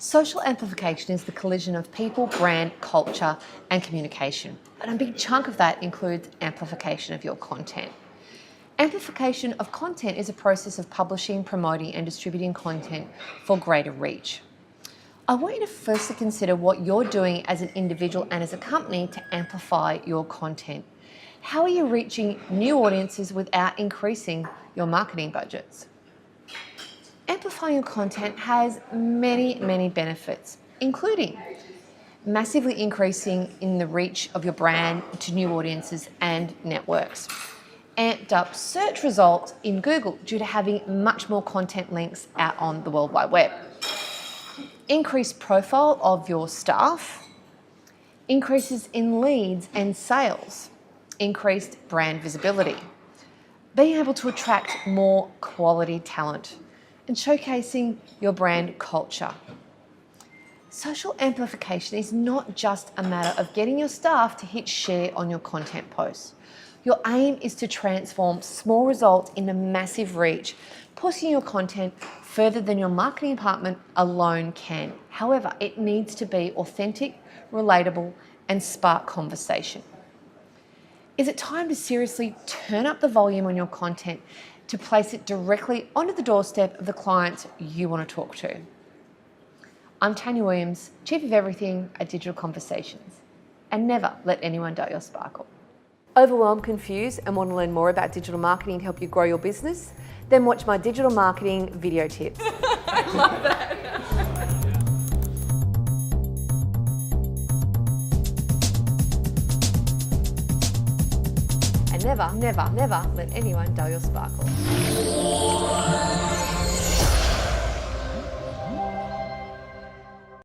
Social amplification is the collision of people, brand, culture, and communication. And a big chunk of that includes amplification of your content. Amplification of content is a process of publishing, promoting, and distributing content for greater reach. I want you to firstly consider what you're doing as an individual and as a company to amplify your content. How are you reaching new audiences without increasing your marketing budgets? Amplifying your content has many benefits, including massively increasing in the reach of your brand to new audiences and networks. Amped up search results in Google due to having much more content links out on the World Wide Web. Increased profile of your staff. Increases in leads and sales. Increased brand visibility. Being able to attract more quality talent and showcasing your brand culture. Social amplification is not just a matter of getting your staff to hit share on your content posts. Your aim is to transform small results into massive reach, pushing your content further than your marketing department alone can. However, it needs to be authentic, relatable, and spark conversation. Is it time to seriously turn up the volume on your content to place it directly onto the doorstep of the clients you want to talk to? I'm Tanya Williams, Chief of Everything at Digital Conversations. And never let anyone dull your sparkle. Overwhelmed, confused, and want to learn more about digital marketing to help you grow your business? Then watch my digital marketing video tips. I love that. And never let anyone dull your sparkle.